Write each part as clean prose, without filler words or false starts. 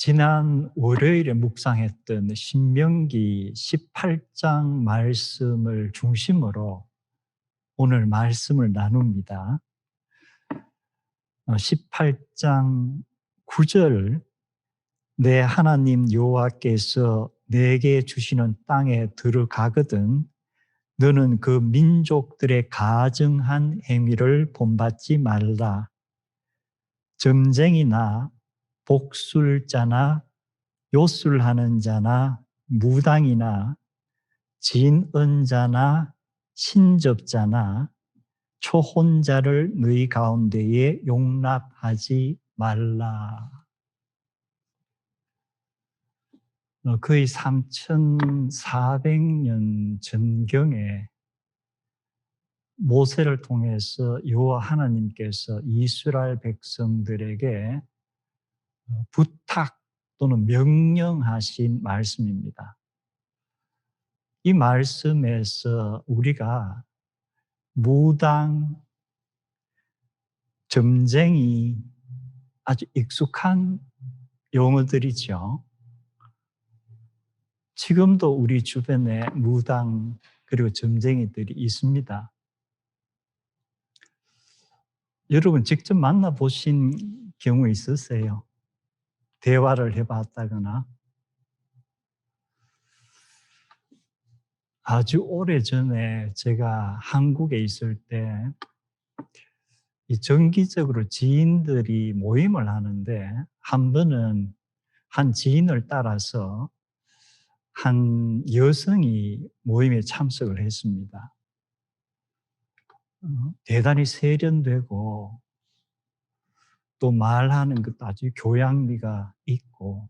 지난 월요일에 묵상했던 신명기 18장 말씀을 중심으로 오늘 말씀을 나눕니다. 18장 9절, 내 하나님 여호와께서 내게 주시는 땅에 들어가거든 너는 그 민족들의 가증한 행위를 본받지 말라. 점쟁이나 복술자나 요술하는 자나 무당이나 진언자나 신접자나 초혼자를 너희 가운데에 용납하지 말라. 거의 3,400년 전경에 모세를 통해서 여호와 하나님께서 이스라엘 백성들에게 부탁 또는 명령하신 말씀입니다. 이 말씀에서 우리가 무당, 점쟁이, 아주 익숙한 용어들이죠. 지금도 우리 주변에 무당 그리고 점쟁이들이 있습니다. 여러분 직접 만나보신 경우 있으세요? 대화를 해봤다거나. 아주 오래전에 제가 한국에 있을 때 이 정기적으로 지인들이 모임을 하는데 한 번은 한 지인을 따라서 한 여성이 모임에 참석을 했습니다. 대단히 세련되고 또 말하는 것도 아주 교양미가 있고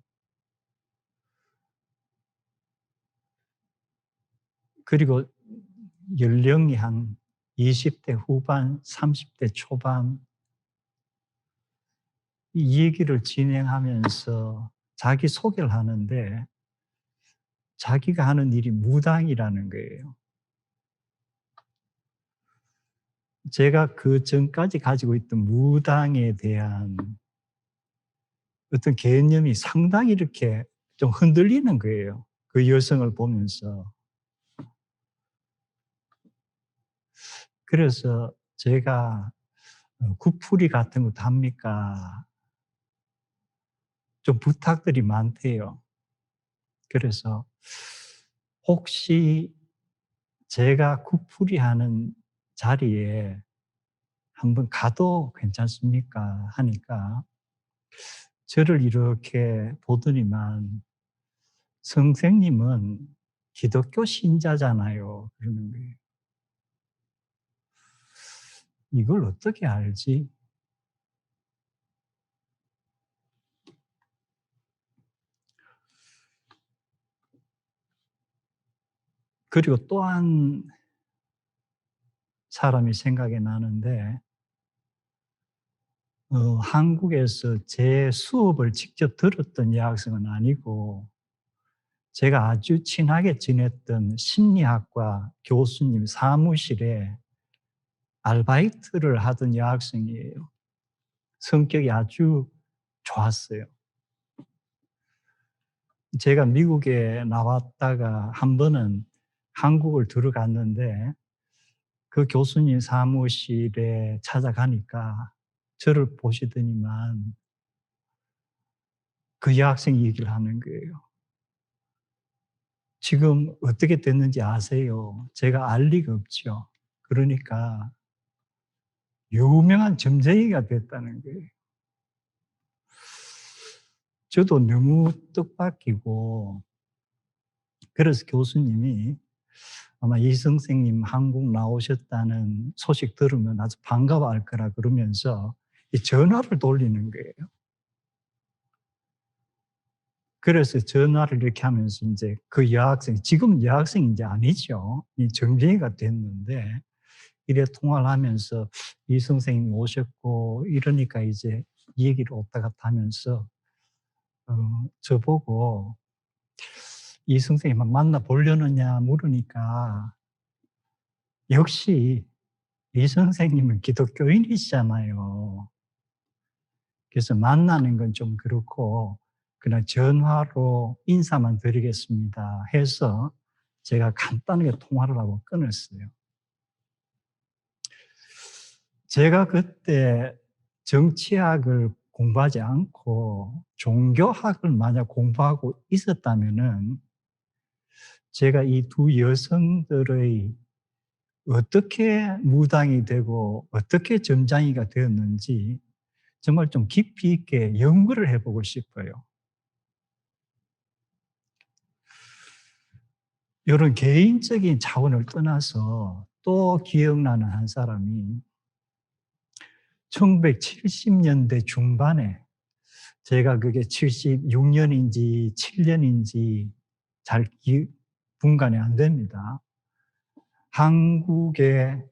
그리고 연령이 한 20대 후반, 30대 초반 이 얘기를 진행하면서 자기 소개를 하는데 자기가 하는 일이 무당이라는 거예요. 제가 그 전까지 가지고 있던 무당에 대한 어떤 개념이 상당히 이렇게 좀 흔들리는 거예요. 그 여성을 보면서. 그래서 제가 구풀이 같은 것도 합니까? 좀 부탁들이 많대요. 그래서 혹시 제가 구풀이 하는 자리에 한번 가도 괜찮습니까? 하니까 저를 이렇게 보더니만 선생님은 기독교 신자잖아요. 그러는 거예요. 이걸 어떻게 알지? 그리고 또 한 사람이 생각이 나는데 한국에서 제 수업을 직접 들었던 여학생은 아니고 제가 아주 친하게 지냈던 심리학과 교수님 사무실에 아르바이트를 하던 여학생이에요. 성격이 아주 좋았어요. 제가 미국에 나왔다가 한 번은 한국을 들어갔는데 그 교수님 사무실에 찾아가니까 저를 보시더니만 그 여학생 얘기를 하는 거예요. 지금 어떻게 됐는지 아세요? 제가 알 리가 없죠. 그러니까 유명한 점쟁이가 됐다는 거예요. 저도 너무 뜻밖이고 그래서 교수님이 아마 이 선생님 한국 나오셨다는 소식 들으면 아주 반가워할 거라 그러면서 이 전화를 돌리는 거예요. 그래서 전화를 이렇게 하면서 이제 그 여학생, 지금 여학생이 이제 아니죠. 이 점쟁이가 됐는데 이래 통화를 하면서 이 선생님이 오셨고 이러니까 이제 이 얘기를 왔다 갔다 하면서 저보고 이 선생님 만나 보려느냐 물으니까 역시 이 선생님은 기독교인이시잖아요. 그래서 만나는 건 좀 그렇고 그냥 전화로 인사만 드리겠습니다 해서 제가 간단하게 통화를 하고 끊었어요. 제가 그때 정치학을 공부하지 않고 종교학을 만약 공부하고 있었다면은 제가 이 두 여성들의 어떻게 무당이 되고 어떻게 점장이가 되었는지 정말 좀 깊이 있게 연구를 해보고 싶어요. 이런 개인적인 차원을 떠나서 또 기억나는 한 사람이 1970년대 중반에 제가 그게 76년인지 7년인지 잘 분간이 안 됩니다. 한국에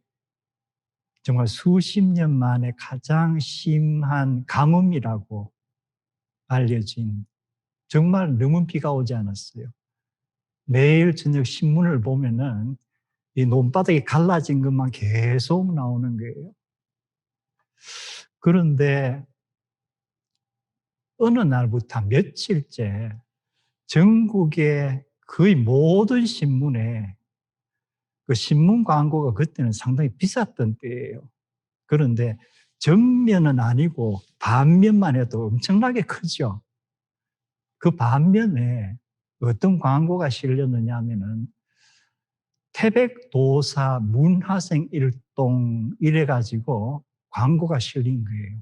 정말 수십 년 만에 가장 심한 가뭄이라고 알려진, 정말 너무 비가 오지 않았어요. 매일 저녁 신문을 보면은 이 논바닥이 갈라진 것만 계속 나오는 거예요. 그런데 어느 날부터 며칠째 전국의 거의 모든 신문에 그 신문 광고가 그때는 상당히 비쌌던 때예요. 그런데 전면은 아니고 반면만 해도 엄청나게 크죠. 그 반면에 어떤 광고가 실렸느냐 하면은 태백도사 문화생 일동 이래 가지고 광고가 실린 거예요.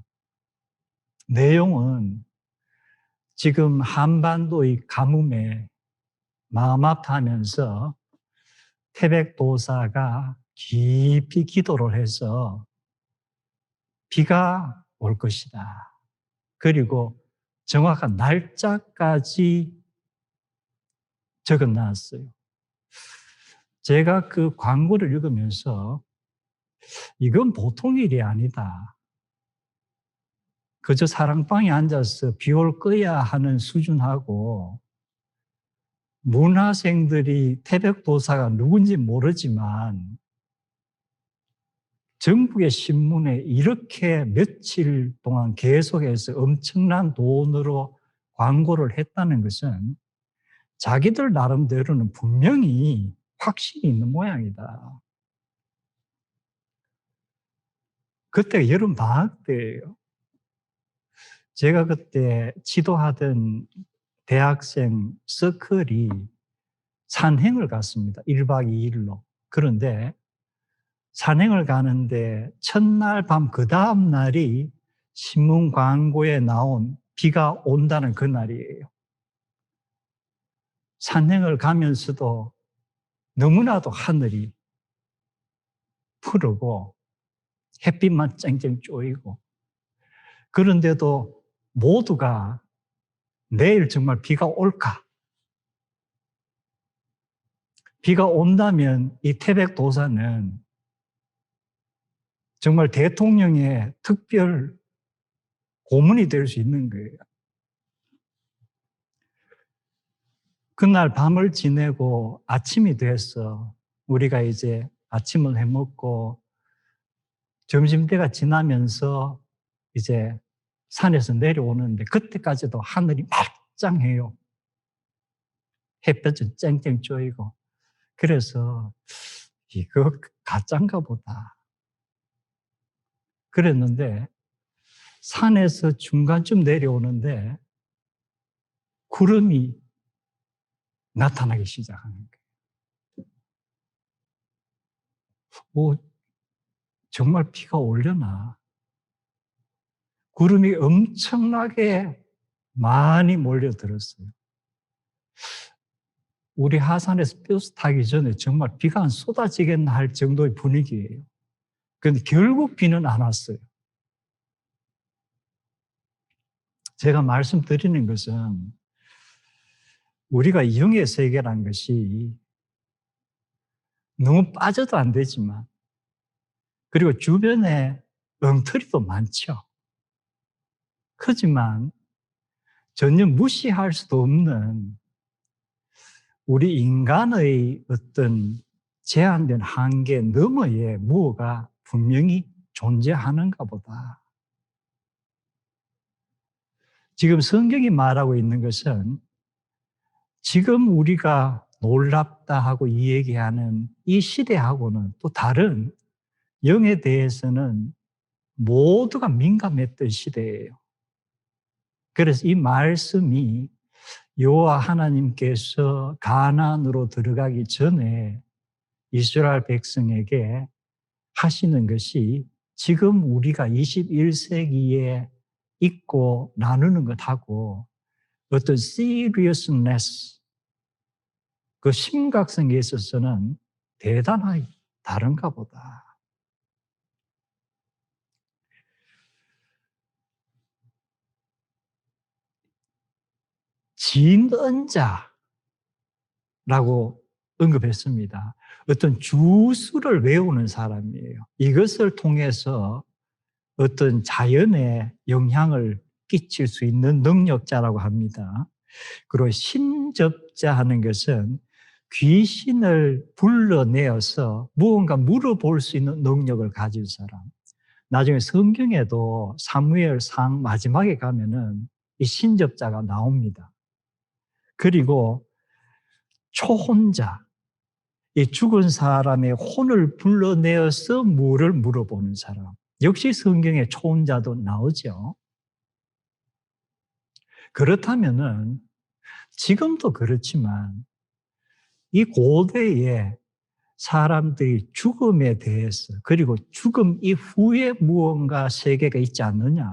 내용은 지금 한반도의 가뭄에 마음 아파하면서 태백도사가 깊이 기도를 해서 비가 올 것이다. 그리고 정확한 날짜까지 적어 놨어요. 제가 그 광고를 읽으면서 이건 보통 일이 아니다. 그저 사랑방에 앉아서 비 올 거야 하는 수준하고 문화생들이 태백도사가 누군지 모르지만 전국의 신문에 이렇게 며칠 동안 계속해서 엄청난 돈으로 광고를 했다는 것은 자기들 나름대로는 분명히 확신이 있는 모양이다. 그때가 여름방학 때예요. 제가 그때 지도하던 대학생 서클이 산행을 갔습니다. 1박 2일로. 그런데 산행을 가는데 첫날 밤 그 다음 날이 신문 광고에 나온 비가 온다는 그 날이에요. 산행을 가면서도 너무나도 하늘이 푸르고 햇빛만 쨍쨍 쪼이고 그런데도 모두가 내일 정말 비가 올까? 비가 온다면 이 태백도사는 정말 대통령의 특별 고문이 될 수 있는 거예요. 그날 밤을 지내고 아침이 돼서 우리가 이제 아침을 해 먹고 점심때가 지나면서 이제 산에서 내려오는데 그때까지도 하늘이 말짱해요. 햇볕은 쨍쨍 쪼이고. 그래서 이거 가짜인가 보다. 그랬는데 산에서 중간쯤 내려오는데 구름이 나타나기 시작하는 거예요. 정말 비가 오려나? 구름이 엄청나게 많이 몰려들었어요. 우리 하산에서 버스 타기 전에 정말 비가 안 쏟아지겠나 할 정도의 분위기예요. 그런데 결국 비는 안 왔어요. 제가 말씀드리는 것은 우리가 영의 세계라는 것이 너무 빠져도 안 되지만 그리고 주변에 엉터리도 많죠. 크지만 전혀 무시할 수도 없는 우리 인간의 어떤 제한된 한계 너머에 무엇가 분명히 존재하는가 보다. 지금 성경이 말하고 있는 것은 지금 우리가 놀랍다 하고 이 얘기하는 이 시대하고는 또 다른 영에 대해서는 모두가 민감했던 시대예요. 그래서 이 말씀이 여호와 하나님께서 가나안으로 들어가기 전에 이스라엘 백성에게 하시는 것이 지금 우리가 21세기에 있고 나누는 것하고 어떤 seriousness, 그 심각성에 있어서는 대단하게 다른가 보다. 진언자라고 언급했습니다. 어떤 주수를 외우는 사람이에요. 이것을 통해서 어떤 자연에 영향을 끼칠 수 있는 능력자라고 합니다. 그리고 신접자 하는 것은 귀신을 불러내어서 무언가 물어볼 수 있는 능력을 가진 사람. 나중에 성경에도 사무엘상 마지막에 가면은 이 신접자가 나옵니다. 그리고 초혼자, 이 죽은 사람의 혼을 불러내어서 뭐를 물어보는 사람. 역시 성경에 초혼자도 나오죠. 그렇다면은 지금도 그렇지만 이 고대에 사람들이 죽음에 대해서 그리고 죽음 이후에 무언가 세계가 있지 않느냐.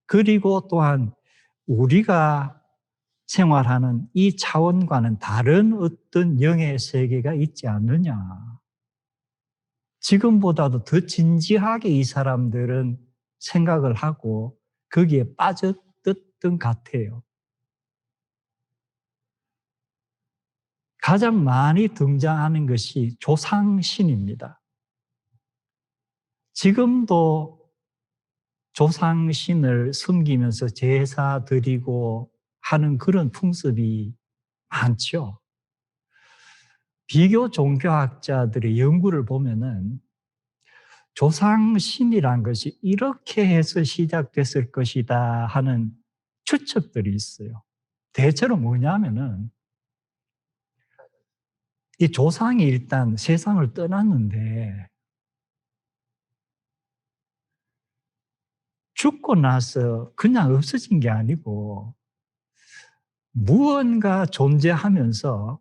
그리고 또한 우리가 생활하는 이 차원과는 다른 어떤 영의 세계가 있지 않느냐. 지금보다도 더 진지하게 이 사람들은 생각을 하고 거기에 빠졌던 같아요. 가장 많이 등장하는 것이 조상신입니다. 지금도 조상신을 섬기면서 제사 드리고 하는 그런 풍습이 많죠. 비교 종교학자들의 연구를 보면은 조상신이란 것이 이렇게 해서 시작됐을 것이다 하는 추측들이 있어요. 대체로 뭐냐면은 이 조상이 일단 세상을 떠났는데 죽고 나서 그냥 없어진 게 아니고 무언가 존재하면서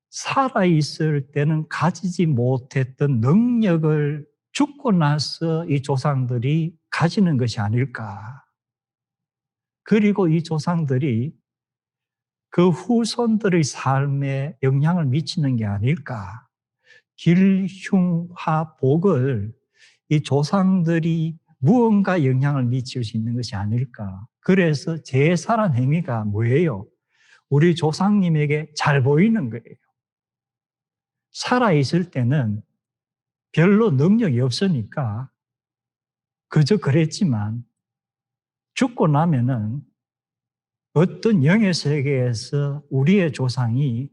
살아있을 때는 가지지 못했던 능력을 죽고 나서 이 조상들이 가지는 것이 아닐까. 그리고 이 조상들이 그 후손들의 삶에 영향을 미치는 게 아닐까. 길흉화복을 이 조상들이 무언가 영향을 미칠 수 있는 것이 아닐까. 그래서 제사란 행위가 뭐예요? 우리 조상님에게 잘 보이는 거예요. 살아있을 때는 별로 능력이 없으니까 그저 그랬지만 죽고 나면은 어떤 영의 세계에서 우리의 조상이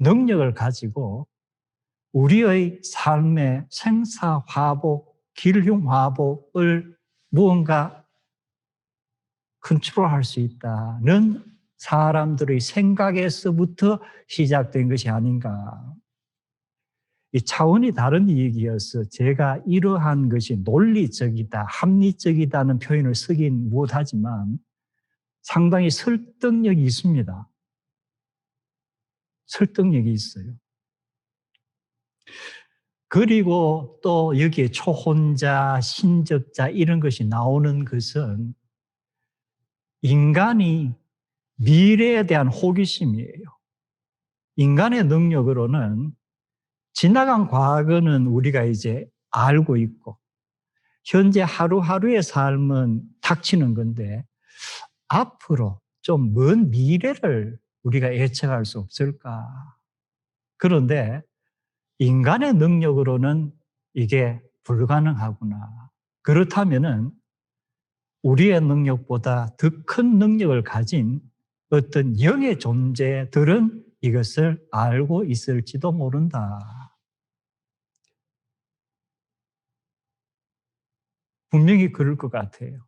능력을 가지고 우리의 삶의 생사화복, 길흉화복을 무언가 컨트롤할 수 있다는 사람들의 생각에서부터 시작된 것이 아닌가. 이 차원이 다른 얘기여서 제가 이러한 것이 논리적이다, 합리적이다는 표현을 쓰긴 못하지만 상당히 설득력이 있습니다. 설득력이 있어요. 그리고 또 여기에 초혼자, 신접자 이런 것이 나오는 것은 인간이 미래에 대한 호기심이에요. 인간의 능력으로는 지나간 과거는 우리가 이제 알고 있고 현재 하루하루의 삶은 닥치는 건데 앞으로 좀 먼 미래를 우리가 예측할 수 없을까? 그런데 인간의 능력으로는 이게 불가능하구나. 그렇다면은 우리의 능력보다 더 큰 능력을 가진 어떤 영의 존재들은 이것을 알고 있을지도 모른다. 분명히 그럴 것 같아요.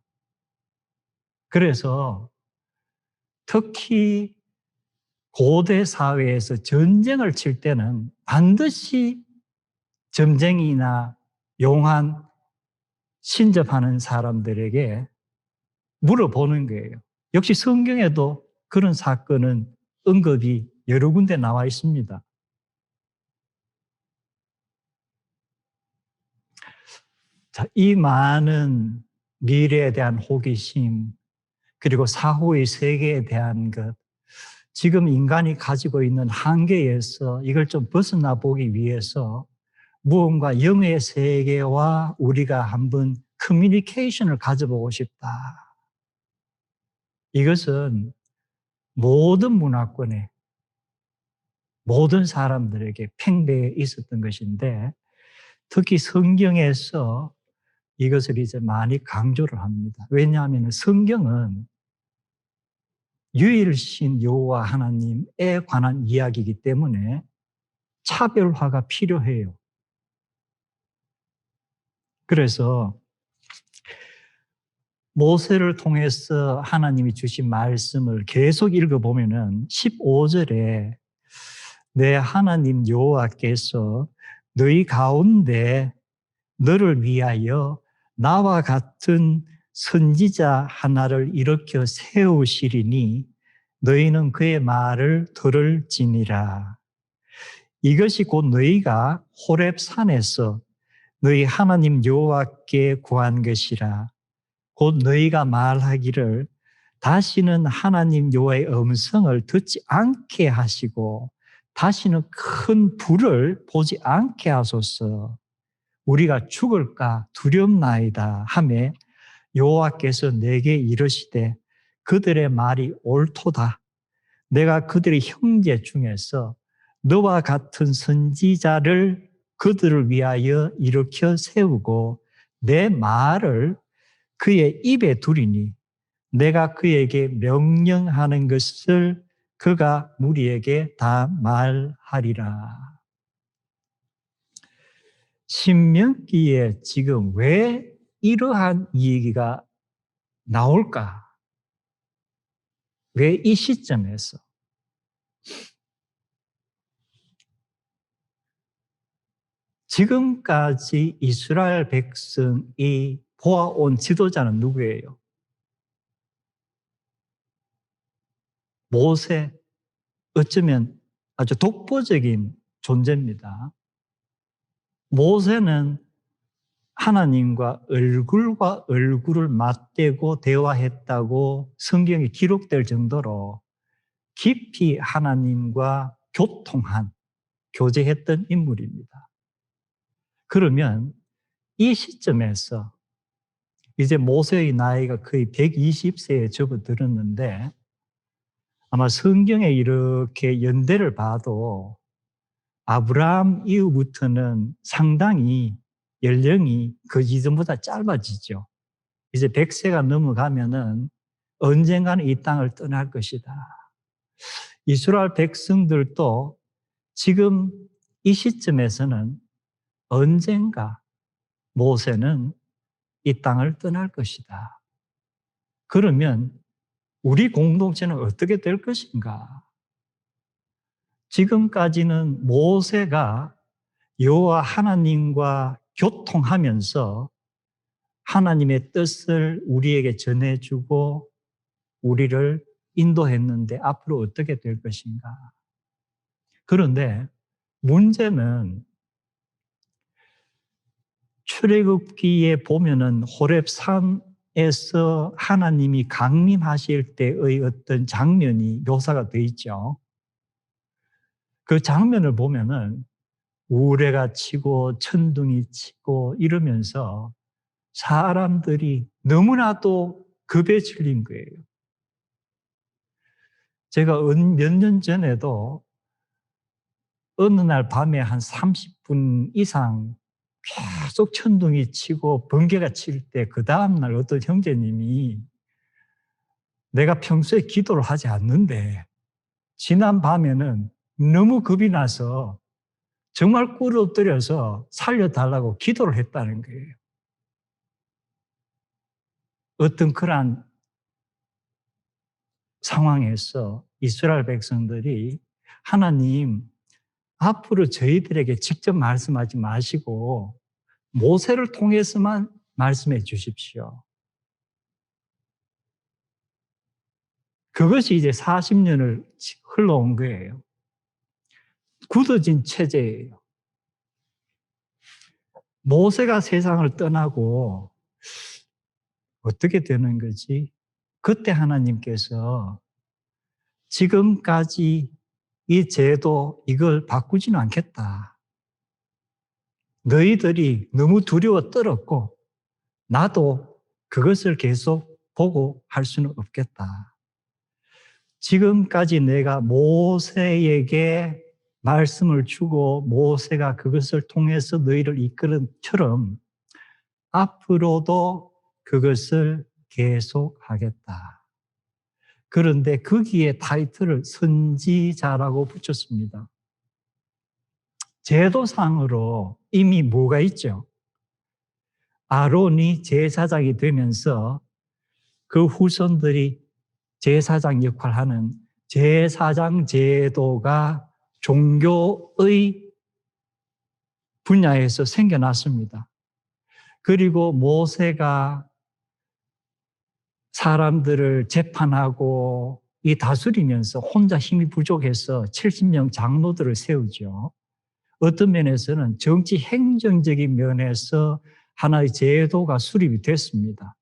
그래서 특히 고대 사회에서 전쟁을 칠 때는 반드시 점쟁이나 용한 신접하는 사람들에게 물어보는 거예요. 역시 성경에도 그런 사건은 언급이 여러 군데 나와 있습니다. 자, 이 많은 미래에 대한 호기심, 그리고 사후의 세계에 대한 것, 지금 인간이 가지고 있는 한계에서 이걸 좀 벗어나 보기 위해서 무언가 영의 세계와 우리가 한번 커뮤니케이션을 가져보고 싶다. 이것은 모든 문화권에, 모든 사람들에게 팽배해 있었던 것인데, 특히 성경에서 이것을 이제 많이 강조를 합니다. 왜냐하면 성경은 유일신 여호와 하나님에 관한 이야기이기 때문에 차별화가 필요해요. 그래서 모세를 통해서 하나님이 주신 말씀을 계속 읽어보면은 15절에 내 하나님 여호와께서 너희 가운데 너를 위하여 나와 같은 선지자 하나를 일으켜 세우시리니 너희는 그의 말을 들을지니라. 이것이 곧 너희가 호렙 산에서 너희 하나님 여호와께 구한 것이라. 곧 너희가 말하기를 다시는 하나님 여호와의 음성을 듣지 않게 하시고 다시는 큰 불을 보지 않게 하소서. 우리가 죽을까 두렵나이다 하매 여호와께서 내게 이르시되 그들의 말이 옳도다. 내가 그들의 형제 중에서 너와 같은 선지자를 그들을 위하여 일으켜 세우고 내 말을 그의 입에 두리니 내가 그에게 명령하는 것을 그가 무리에게 다 말하리라. 신명기에 지금 왜 이러한 얘기가 나올까? 왜 이 시점에서? 지금까지 이스라엘 백성이 보아온 지도자는 누구예요? 모세, 어쩌면 아주 독보적인 존재입니다. 모세는 하나님과 얼굴을 맞대고 대화했다고 성경이 기록될 정도로 깊이 하나님과 교제했던 인물입니다. 그러면 이 시점에서 이제 모세의 나이가 거의 120세에 접어들었는데 아마 성경에 이렇게 연대를 봐도 아브라함 이후부터는 상당히 연령이 그 이전보다 짧아지죠. 이제 100세가 넘어가면은 언젠가는 이 땅을 떠날 것이다. 이스라엘 백성들도 지금 이 시점에서는 언젠가 모세는 이 땅을 떠날 것이다. 그러면 우리 공동체는 어떻게 될 것인가? 지금까지는 모세가 여호와 하나님과 교통하면서 하나님의 뜻을 우리에게 전해주고 우리를 인도했는데 앞으로 어떻게 될 것인가? 그런데 문제는 출애굽기에 보면은 호렙산에서 하나님이 강림하실 때의 어떤 장면이 묘사가 되어 있죠. 그 장면을 보면은 우레가 치고 천둥이 치고 이러면서 사람들이 너무나도 겁에 질린 거예요. 제가 몇 년 전에도 어느 날 밤에 한 30분 이상 계속 천둥이 치고 번개가 칠 때 그 다음날 어떤 형제님이 내가 평소에 기도를 하지 않는데 지난 밤에는 너무 겁이 나서 정말 꿇어 엎드려서 살려달라고 기도를 했다는 거예요. 어떤 그러한 상황에서 이스라엘 백성들이 하나님, 앞으로 저희들에게 직접 말씀하지 마시고 모세를 통해서만 말씀해 주십시오. 그것이 이제 40년을 흘러온 거예요. 굳어진 체제예요. 모세가 세상을 떠나고 어떻게 되는 거지? 그때 하나님께서 지금까지 이 제도, 이걸 바꾸지는 않겠다. 너희들이 너무 두려워 떨었고 나도 그것을 계속 보고 할 수는 없겠다. 지금까지 내가 모세에게 말씀을 주고 모세가 그것을 통해서 너희를 이끄는 처럼 앞으로도 그것을 계속하겠다. 그런데 거기에 타이틀을 선지자라고 붙였습니다. 제도상으로 이미 뭐가 있죠? 아론이 제사장이 되면서 그 후손들이 제사장 역할을 하는 제사장 제도가 종교의 분야에서 생겨났습니다. 그리고 모세가 사람들을 재판하고 이 다스리면서 혼자 힘이 부족해서 70명 장로들을 세우죠. 어떤 면에서는 정치 행정적인 면에서 하나의 제도가 수립이 됐습니다.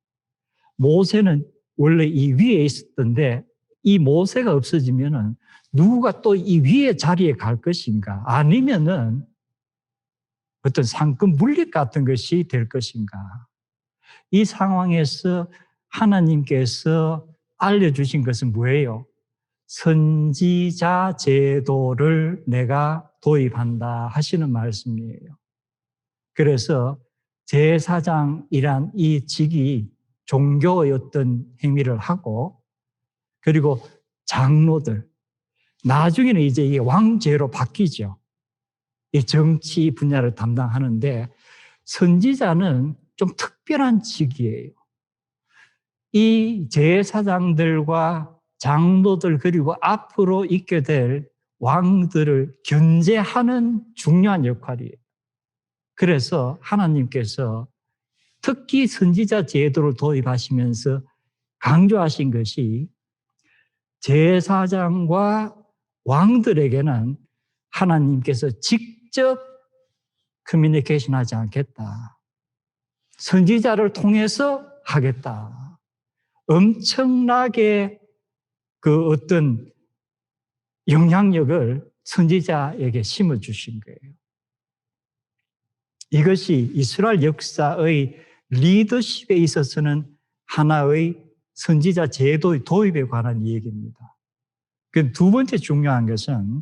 모세는 원래 이 위에 있었던데 이 모세가 없어지면은 누가 또 이 위에 자리에 갈 것인가? 아니면은 어떤 상급 물립 같은 것이 될 것인가? 이 상황에서 하나님께서 알려주신 것은 뭐예요? 선지자 제도를 내가 도입한다 하시는 말씀이에요. 그래서 제사장이란 이 직이 종교의 어떤 행위를 하고 그리고 장로들, 나중에는 이제 이게 왕제로 바뀌죠. 이 정치 분야를 담당하는데 선지자는 좀 특별한 직이에요. 이 제사장들과 장로들 그리고 앞으로 있게 될 왕들을 견제하는 중요한 역할이에요. 그래서 하나님께서 특히 선지자 제도를 도입하시면서 강조하신 것이 제사장과 왕들에게는 하나님께서 직접 커뮤니케이션 하지 않겠다. 선지자를 통해서 하겠다. 엄청나게 그 어떤 영향력을 선지자에게 심어주신 거예요. 이것이 이스라엘 역사의 리더십에 있어서는 하나의 선지자 제도의 도입에 관한 이야기입니다. 그 두 번째 중요한 것은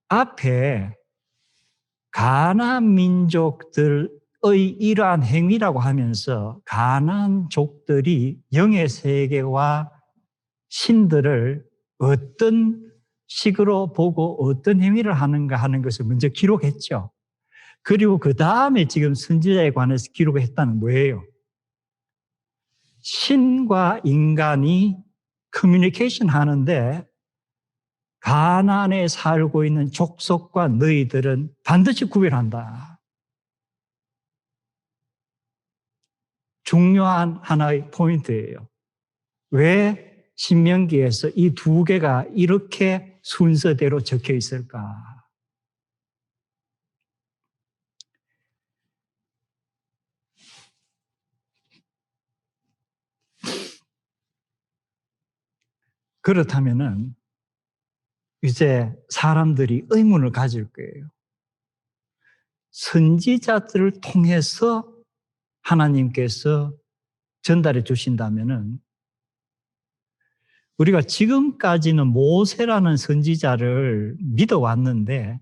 앞에 가나안 민족들의 이러한 행위라고 하면서 가나안족들이 영의 세계와 신들을 어떤 식으로 보고 어떤 행위를 하는가 하는 것을 먼저 기록했죠. 그리고 그 다음에 지금 선지자에 관해서 기록을 했다는 뭐예요? 신과 인간이 커뮤니케이션 하는데 가나안에 살고 있는 족속과 너희들은 반드시 구별한다. 중요한 하나의 포인트예요. 왜 신명기에서 이 두 개가 이렇게 순서대로 적혀 있을까? 그렇다면은 이제 사람들이 의문을 가질 거예요. 선지자들을 통해서 하나님께서 전달해 주신다면은 우리가 지금까지는 모세라는 선지자를 믿어왔는데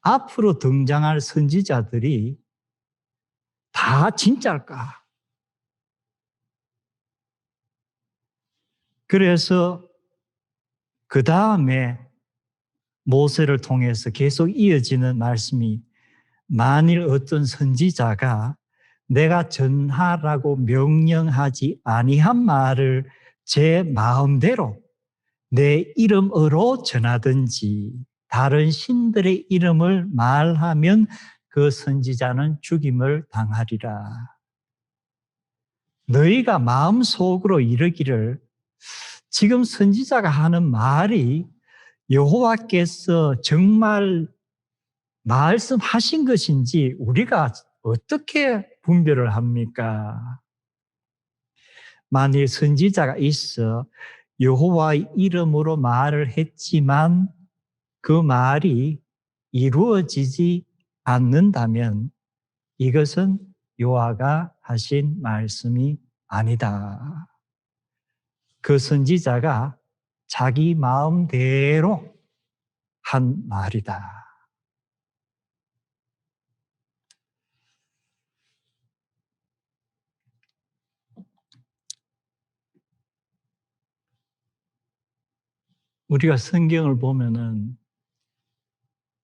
앞으로 등장할 선지자들이 다 진짜일까? 그래서 그 다음에 모세를 통해서 계속 이어지는 말씀이 만일 어떤 선지자가 내가 전하라고 명령하지 아니한 말을 제 마음대로 내 이름으로 전하든지 다른 신들의 이름을 말하면 그 선지자는 죽임을 당하리라. 너희가 마음속으로 이르기를 지금 선지자가 하는 말이 여호와께서 정말 말씀하신 것인지 우리가 어떻게 분별을 합니까? 만일 선지자가 있어 여호와의 이름으로 말을 했지만 그 말이 이루어지지 않는다면 이것은 여호와가 하신 말씀이 아니다. 그 선지자가 자기 마음대로 한 말이다. 우리가 성경을 보면은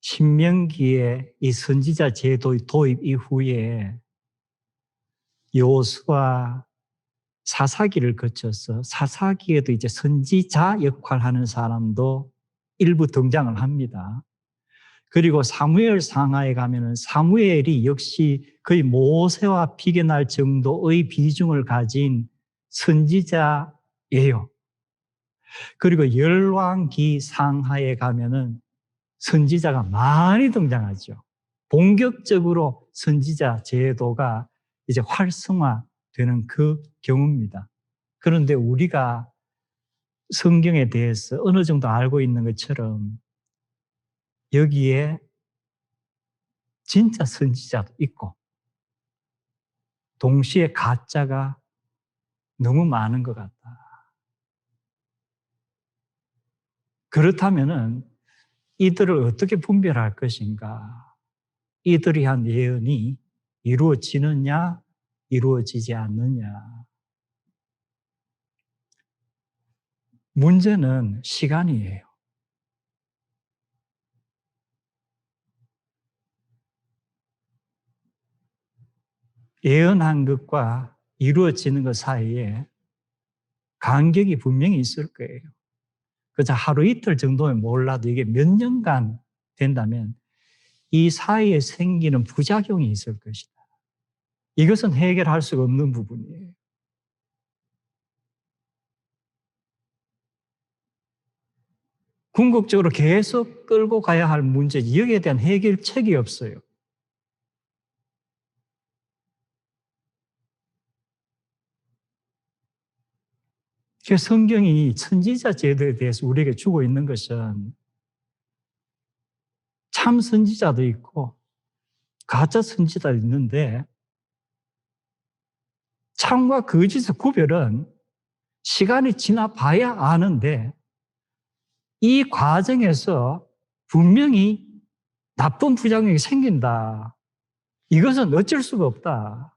신명기에 이 선지자 제도 도입 이후에 여호수아 사사기를 거쳐서 사사기에도 이제 선지자 역할하는 사람도 일부 등장을 합니다. 그리고 사무엘 상하에 가면은 사무엘이 역시 거의 모세와 비교할 정도의 비중을 가진 선지자예요. 그리고 열왕기 상하에 가면은 선지자가 많이 등장하죠. 본격적으로 선지자 제도가 이제 활성화되는 그 경우입니다. 그런데 우리가 성경에 대해서 어느 정도 알고 있는 것처럼 여기에 진짜 선지자도 있고 동시에 가짜가 너무 많은 것 같다. 그렇다면은 이들을 어떻게 분별할 것인가? 이들이 한 예언이 이루어지느냐, 이루어지지 않느냐. 문제는 시간이에요. 예언한 것과 이루어지는 것 사이에 간격이 분명히 있을 거예요. 그저 하루 이틀 정도면 몰라도 이게 몇 년간 된다면 이 사이에 생기는 부작용이 있을 것이다. 이것은 해결할 수가 없는 부분이에요. 궁극적으로 계속 끌고 가야 할 문제, 여기에 대한 해결책이 없어요. 성경이 선지자 제도에 대해서 우리에게 주고 있는 것은 참 선지자도 있고 가짜 선지자도 있는데 참과 거짓의 구별은 시간이 지나 봐야 아는데 이 과정에서 분명히 나쁜 부작용이 생긴다. 이것은 어쩔 수가 없다.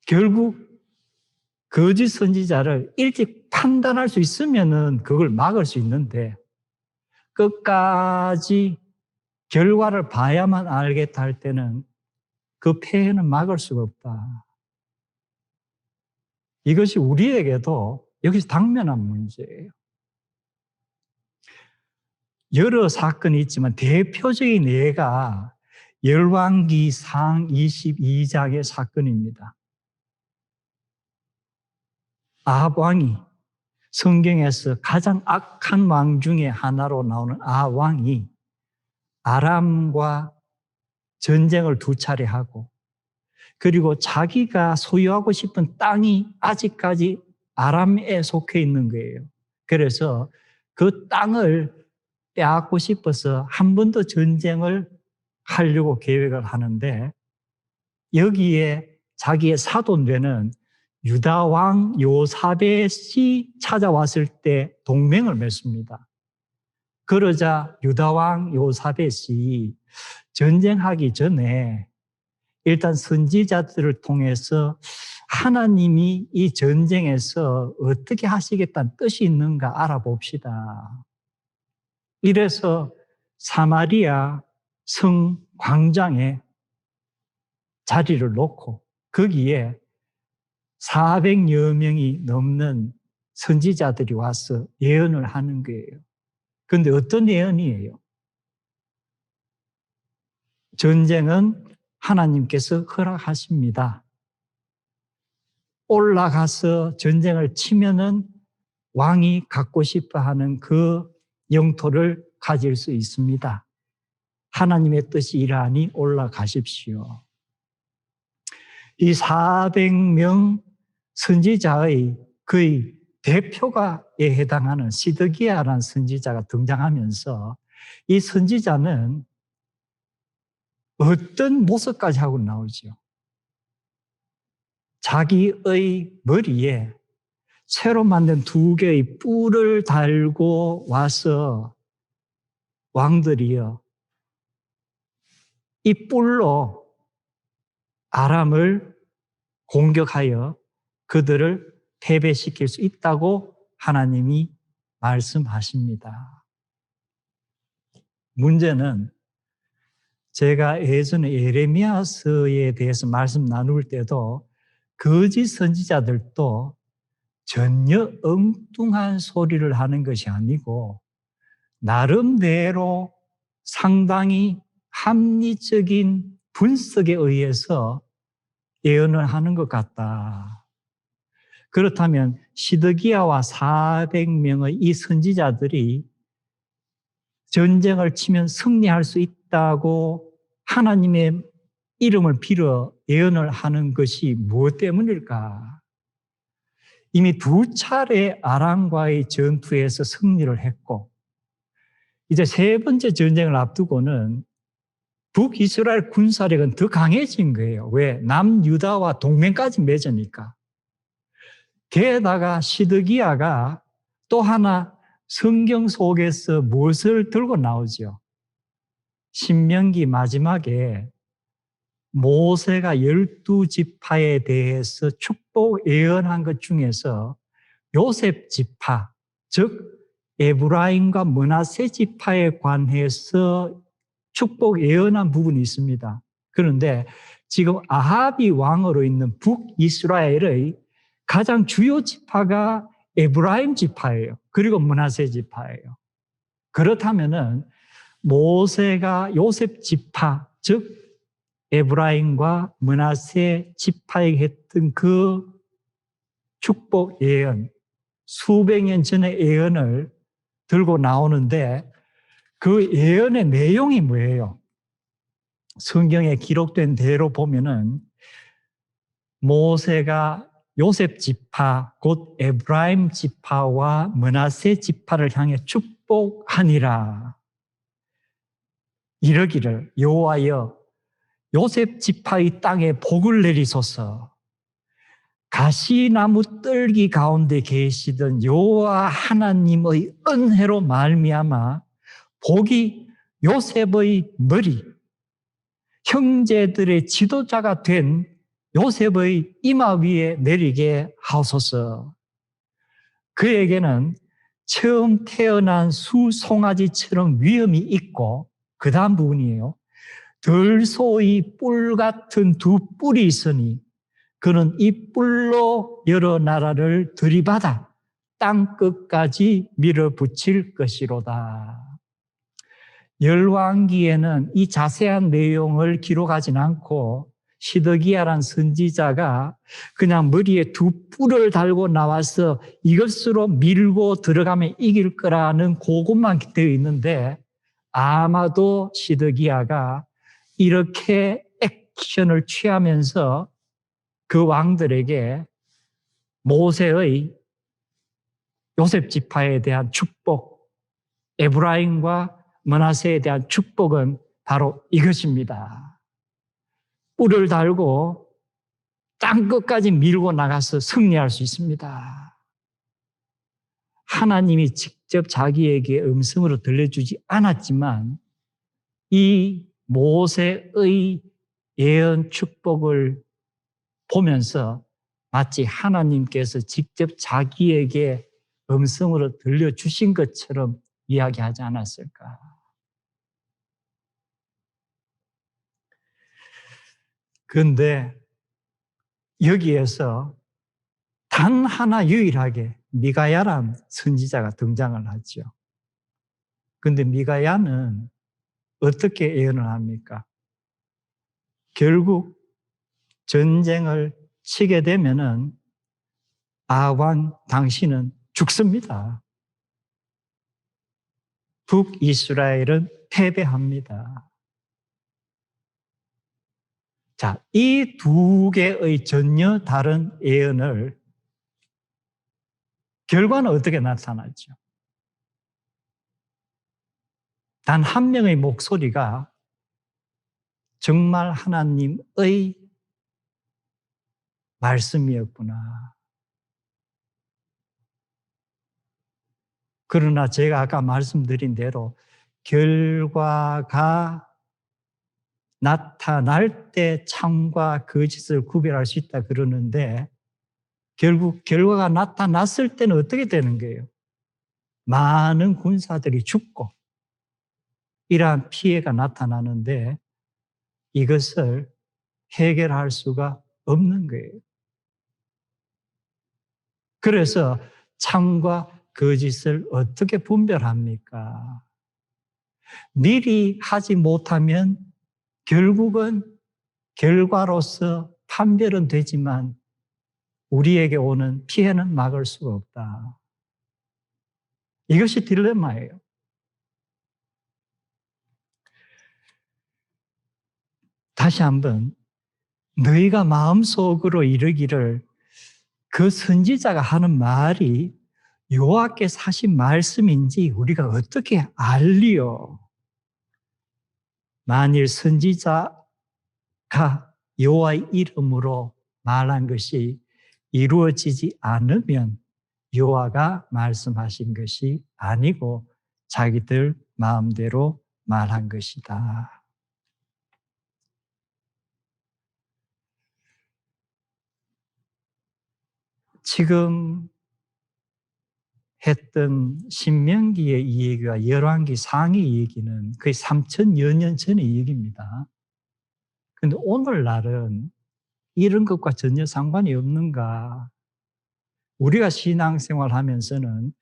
결국 거짓 선지자를 일찍 판단할 수 있으면은 그걸 막을 수 있는데 끝까지 결과를 봐야만 알겠다 할 때는 그 폐해는 막을 수가 없다. 이것이 우리에게도 여기서 당면한 문제예요. 여러 사건이 있지만 대표적인 예가 열왕기상 22장의 사건입니다. 아합 왕이 성경에서 가장 악한 왕 중에 하나로 나오는 아합 왕이 아람과 전쟁을 2차례 하고 그리고 자기가 소유하고 싶은 땅이 아직까지 아람에 속해 있는 거예요. 그래서 그 땅을 빼앗고 싶어서 한 번 더 전쟁을 하려고 계획을 하는데 여기에 자기의 사돈되는 유다 왕 요사벳이 찾아왔을 때 동맹을 맺습니다. 그러자 유다 왕 요사벳이 전쟁하기 전에 일단 선지자들을 통해서 하나님이 이 전쟁에서 어떻게 하시겠다는 뜻이 있는가 알아봅시다. 이래서 사마리아 성 광장에 자리를 놓고 거기에 400여 명이 넘는 선지자들이 와서 예언을 하는 거예요. 그런데 어떤 예언이에요? 전쟁은 하나님께서 허락하십니다. 올라가서 전쟁을 치면은 왕이 갖고 싶어 하는 그 영토를 가질 수 있습니다. 하나님의 뜻이 이러하니 올라가십시오. 이 400명 선지자의 거의 대표가에 해당하는 시드기야라는 선지자가 등장하면서 이 선지자는 어떤 모습까지 하고 나오죠? 자기의 머리에 새로 만든 2개의 뿔을 달고 와서 왕들이여 이 뿔로 아람을 공격하여 그들을 패배시킬 수 있다고 하나님이 말씀하십니다. 문제는 제가 예전에 예레미야서에 대해서 말씀 나눌 때도 거짓 선지자들도 전혀 엉뚱한 소리를 하는 것이 아니고 나름대로 상당히 합리적인 분석에 의해서 예언을 하는 것 같다. 그렇다면 시드기야와 400명의 이 선지자들이 전쟁을 치면 승리할 수 있다고 하나님의 이름을 빌어 예언을 하는 것이 무엇 때문일까? 이미 2차례 아람과의 전투에서 승리를 했고 이제 3번째 전쟁을 앞두고는 북이스라엘 군사력은 더 강해진 거예요. 왜? 남유다와 동맹까지 맺으니까. 게다가 시드기야가 또 하나 성경 속에서 무엇을 들고 나오죠? 신명기 마지막에 모세가 12지파에 대해서 축복 예언한 것 중에서 요셉 지파, 즉 에브라임과 므낫세 지파에 관해서 축복 예언한 부분이 있습니다. 그런데 지금 아합이 왕으로 있는 북이스라엘의 가장 주요 지파가 에브라임 지파예요. 그리고 므낫세 지파예요. 그렇다면은 모세가 요셉 지파, 즉 에브라임과 므낫세 지파에게 했던 그 축복 예언, 수백 년 전의 예언을 들고 나오는데 그 예언의 내용이 뭐예요? 성경에 기록된 대로 보면은 모세가 요셉 지파, 곧 에브라임 지파와 므낫세 지파를 향해 축복하니라. 이러기를 여호와여 요셉 지파의 땅에 복을 내리소서. 가시나무 뜰기 가운데 계시던 여호와 하나님의 은혜로 말미암아 복이 요셉의 머리, 형제들의 지도자가 된 요셉의 이마 위에 내리게 하소서. 그에게는 처음 태어난 수송아지처럼 위엄이 있고 그 다음 부분이에요. 들소의 뿔 같은 2뿔이 있으니 그는 이 뿔로 여러 나라를 들이받아 땅 끝까지 밀어붙일 것이로다. 열왕기에는 이 자세한 내용을 기록하진 않고 시드기야란 선지자가 그냥 머리에 2뿔을 달고 나와서 이것으로 밀고 들어가면 이길 거라는 그것만 되어 있는데 아마도 시드기야가 이렇게 액션을 취하면서 그 왕들에게 모세의 요셉 지파에 대한 축복, 에브라임과 므낫세에 대한 축복은 바로 이것입니다. 뿔을 달고 땅 끝까지 밀고 나가서 승리할 수 있습니다. 하나님이 직접 자기에게 음성으로 들려주지 않았지만 이 모세의 예언 축복을 보면서 마치 하나님께서 직접 자기에게 음성으로 들려주신 것처럼 이야기하지 않았을까. 그런데 여기에서 단 하나 유일하게 미가야란 선지자가 등장을 하죠. 그런데 미가야는 어떻게 예언을 합니까? 결국 전쟁을 치게 되면은 아왕 당신은 죽습니다. 북이스라엘은 패배합니다. 자, 이 두 개의 전혀 다른 예언을 결과는 어떻게 나타났죠? 단 한 명의 목소리가 정말 하나님의 말씀이었구나. 그러나 제가 아까 말씀드린 대로 결과가 나타날 때 참과 거짓을 구별할 수 있다 그러는데 결국 결과가 나타났을 때는 어떻게 되는 거예요? 많은 군사들이 죽고 이러한 피해가 나타나는데 이것을 해결할 수가 없는 거예요. 그래서 참과 거짓을 어떻게 분별합니까? 미리 하지 못하면 결국은 결과로서 판별은 되지만 우리에게 오는 피해는 막을 수가 없다. 이것이 딜레마예요. 다시 한번 너희가 마음속으로 이르기를 그 선지자가 하는 말이 여호와께서 하신 말씀인지 우리가 어떻게 알리요? 만일 선지자가 여호와의 이름으로 말한 것이 이루어지지 않으면 여호와가 말씀하신 것이 아니고 자기들 마음대로 말한 것이다. 지금 했던 신명기의 이 얘기와 열왕기 상의 이 얘기는 거의 3000여 년 전의 얘기입니다. 그런데 오늘날은 이런 것과 전혀 상관이 없는가? 우리가 신앙생활 하면서는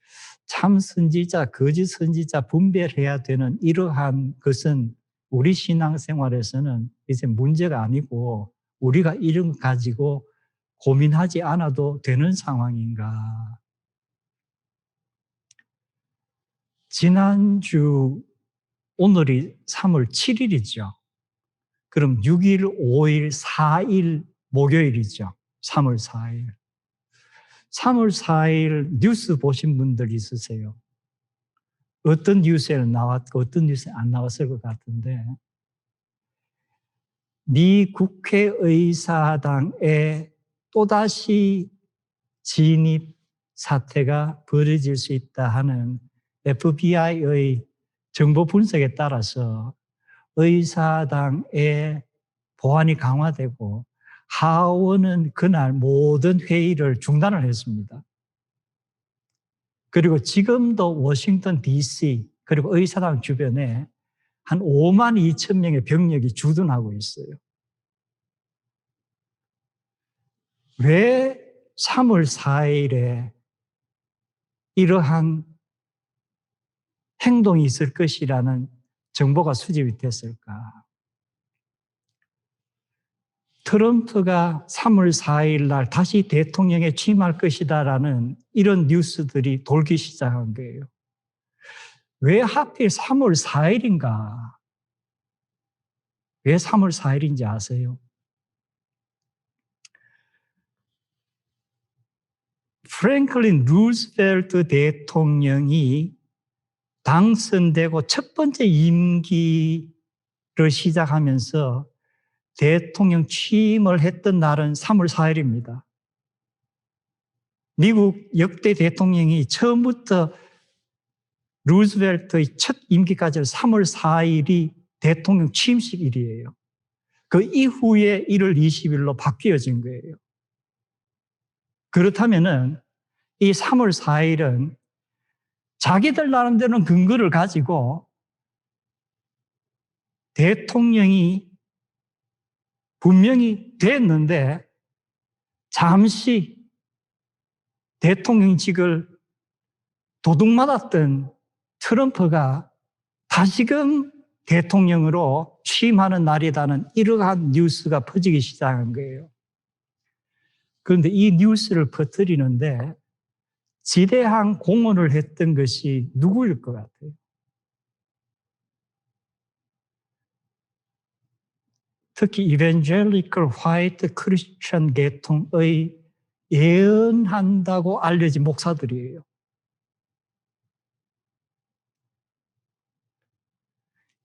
참 선지자, 거짓 선지자 분별해야 되는 이러한 것은 우리 신앙생활에서는 이제 문제가 아니고 우리가 이런 것 가지고 고민하지 않아도 되는 상황인가? 지난주 오늘이 3월 7일이죠. 그럼 6일, 5일, 4일 목요일이죠. 3월 4일. 3월 4일 뉴스 보신 분들 있으세요? 어떤 뉴스에 나왔고 어떤 뉴스에 안 나왔을 것 같은데 미 국회의사당에 또다시 진입 사태가 벌어질 수 있다 하는 FBI의 정보 분석에 따라서 의사당의 보안이 강화되고 하원은 그날 모든 회의를 중단을 했습니다. 그리고 지금도 워싱턴 DC 그리고 의사당 주변에 한 5만 2천 명의 병력이 주둔하고 있어요. 왜 3월 4일에 이러한 행동이 있을 것이라는 정보가 수집이 됐을까? 트럼프가 3월 4일 날 다시 대통령에 취임할 것이다라는 이런 뉴스들이 돌기 시작한 거예요. 왜 하필 3월 4일인가? 왜 3월 4일인지 아세요? 프랭클린 루즈벨트 대통령이 당선되고 첫 번째 임기를 시작하면서 대통령 취임을 했던 날은 3월 4일입니다. 미국 역대 대통령이 처음부터 루즈벨트의 첫 임기까지 3월 4일이 대통령 취임식일이에요. 그 이후에 1월 20일로 바뀌어진 거예요. 그렇다면은 이 3월 4일은 자기들 나름대로는 근거를 가지고 대통령이 분명히 됐는데 잠시 대통령직을 도둑맞았던 트럼프가 다시금 대통령으로 취임하는 날이라는 이러한 뉴스가 퍼지기 시작한 거예요. 그런데 이 뉴스를 퍼뜨리는데 지대한 공헌을 했던 것이 누구일 것 같아요? 특히 이벤젤리컬 화이트 크리스천 계통의 예언한다고 알려진 목사들이에요.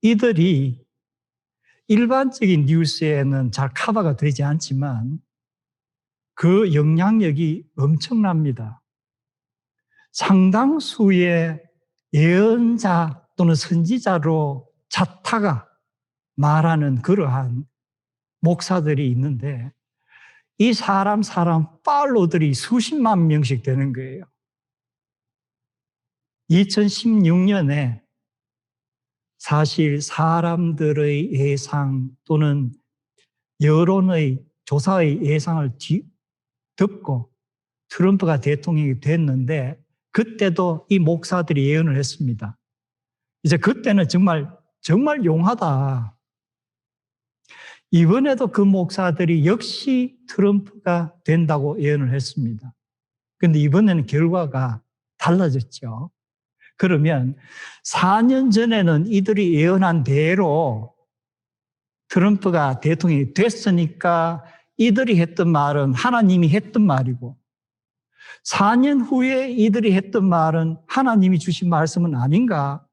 이들이 일반적인 뉴스에는 잘 커버가 되지 않지만 그 영향력이 엄청납니다. 상당수의 예언자 또는 선지자로 자타가 말하는 그러한 목사들이 있는데 이 사람 팔로들이 수십만 명씩 되는 거예요. 2016년에 사실 사람들의 예상 또는 여론의 조사의 예상을 듣고 트럼프가 대통령이 됐는데 그때도 이 목사들이 예언을 했습니다. 이제 그때는 정말 용하다. 이번에도 그 목사들이 역시 트럼프가 된다고 예언을 했습니다. 그런데 이번에는 결과가 달라졌죠. 그러면 4년 전에는 이들이 예언한 대로 트럼프가 대통령이 됐으니까 이들이 했던 말은 하나님이 했던 말이고 4년 후에 이들이 했던 말은 하나님이 주신 말씀은 아닌가?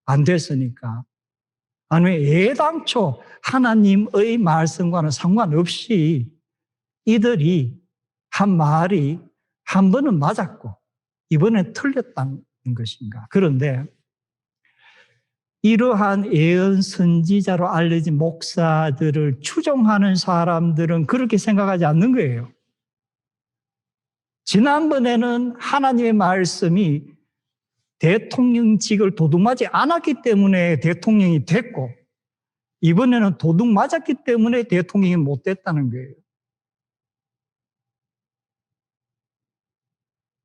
안 됐으니까. 아니면 애당초 하나님의 말씀과는 상관없이 이들이 한 말이 한 번은 맞았고 이번엔 틀렸다는 것인가? 그런데 이러한 예언 선지자로 알려진 목사들을 추종하는 사람들은 그렇게 생각하지 않는 거예요. 지난번에는 하나님의 말씀이 대통령직을 도둑맞지 않았기 때문에 대통령이 됐고 이번에는 도둑맞았기 때문에 대통령이 못 됐다는 거예요.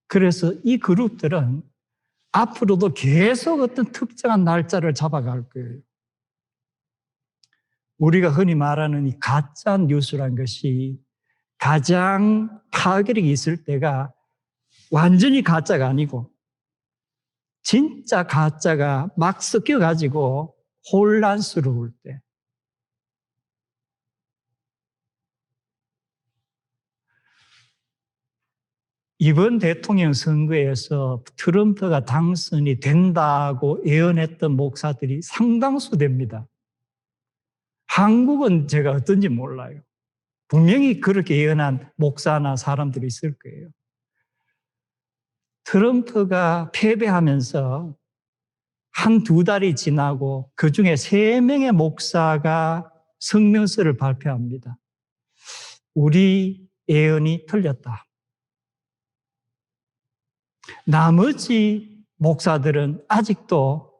그래서 이 그룹들은 앞으로도 계속 어떤 특정한 날짜를 잡아갈 거예요. 우리가 흔히 말하는 이 가짜 뉴스란 것이 가장 파괴력이 있을 때가 완전히 가짜가 아니고 진짜 가짜가 막 섞여가지고 혼란스러울 때. 이번 대통령 선거에서 트럼프가 당선이 된다고 예언했던 목사들이 상당수 됩니다. 한국은 제가 어떤지 몰라요. 분명히 그렇게 예언한 목사나 사람들이 있을 거예요. 트럼프가 패배하면서 한두 달이 지나고 그중에 3명의 목사가 성명서를 발표합니다. 우리 예언이 틀렸다. 나머지 목사들은 아직도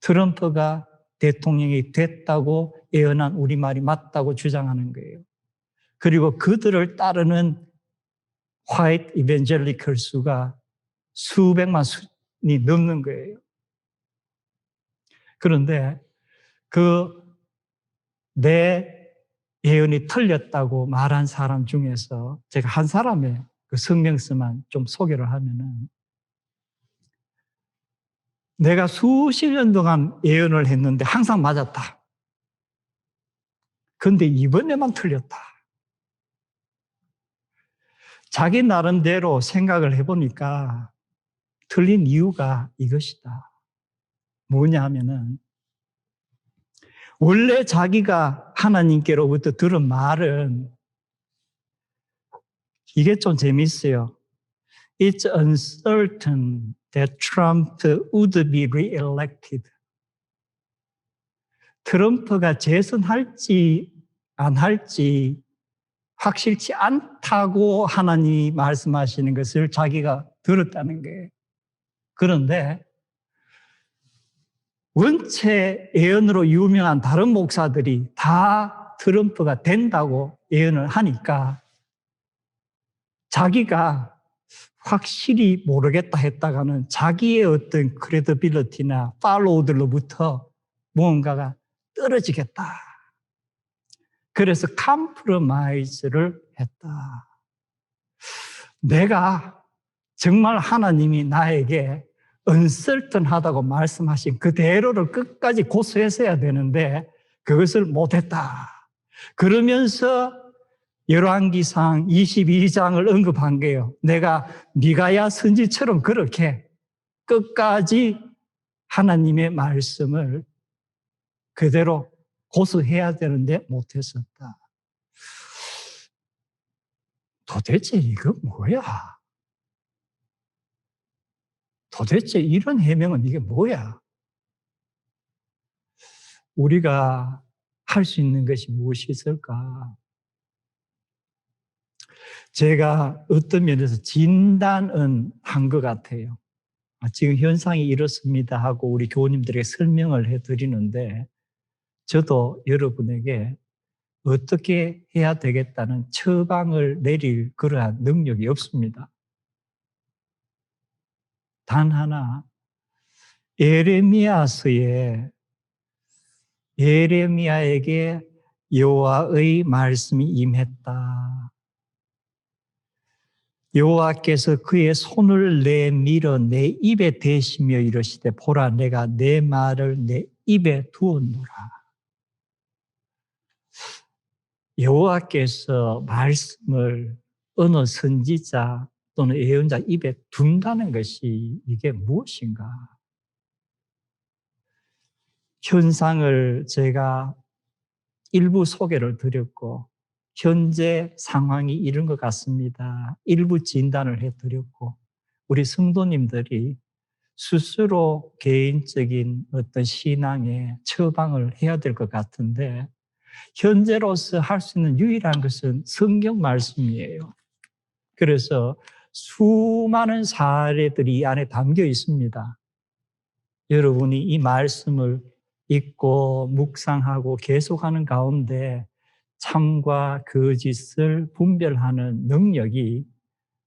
트럼프가 대통령이 됐다고 예언한 우리말이 맞다고 주장하는 거예요. 그리고 그들을 따르는 화이트 이벤젤리컬 수가 수백만 이 넘는 거예요. 그런데 내 예언이 틀렸다고 말한 사람 중에서 제가 한 사람의 그 성명서만 좀 소개를 하면은 내가 수십 년 동안 예언을 했는데 항상 맞았다. 그런데 이번에만 틀렸다. 자기 나름대로 생각을 해보니까 틀린 이유가 이것이다. 뭐냐 하면은 원래 자기가 하나님께로부터 들은 말은 이게 좀 재미있어요. It's uncertain that Trump would be re-elected. 트럼프가 재선할지 안 할지 확실치 않다고 하나님이 말씀하시는 것을 자기가 들었다는 거예요. 그런데 원체 예언으로 유명한 다른 목사들이 다 트럼프가 된다고 예언을 하니까 자기가 확실히 모르겠다 했다가는 자기의 어떤 크레디빌리티나 팔로우들로부터 무언가가 떨어지겠다. 그래서 컴프로마이즈를 했다. 내가 정말 하나님이 나에게 uncertain하다고 말씀하신 그대로를 끝까지 고수했어야 되는데 그것을 못했다. 그러면서 열왕기상 22장을 언급한 게요. 내가 미가야 선지처럼 그렇게 끝까지 하나님의 말씀을 그대로 고수해야 되는데 못했었다. 도대체 이거 뭐야? 도대체 이런 해명은 이게 뭐야? 우리가 할 수 있는 것이 무엇이 있을까? 제가 어떤 면에서 진단은 한 것 같아요. 지금 현상이 이렇습니다 하고 우리 교우님들에게 설명을 해드리는데 저도 여러분에게 어떻게 해야 되겠다는 처방을 내릴 그러한 능력이 없습니다. 단 하나, 예레미야에게 여호와의 말씀이 임했다. 여호와께서 그의 손을 내밀어 내 입에 대시며 이르시되 보라 내가 내 말을 내 입에 두었노라. 여호와께서 말씀을 어느 선지자 또는 예언자 입에 둔다는 것이 이게 무엇인가? 현상을 제가 일부 소개를 드렸고 현재 상황이 이런 것 같습니다. 일부 진단을 해드렸고 우리 성도님들이 스스로 개인적인 어떤 신앙의 처방을 해야 될 것 같은데 현재로서 할 수 있는 유일한 것은 성경 말씀이에요. 그래서 수많은 사례들이 이 안에 담겨 있습니다. 여러분이 이 말씀을 읽고 묵상하고 계속하는 가운데 참과 거짓을 분별하는 능력이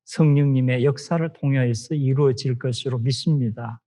성령님의 역사를 통해서 이루어질 것으로 믿습니다.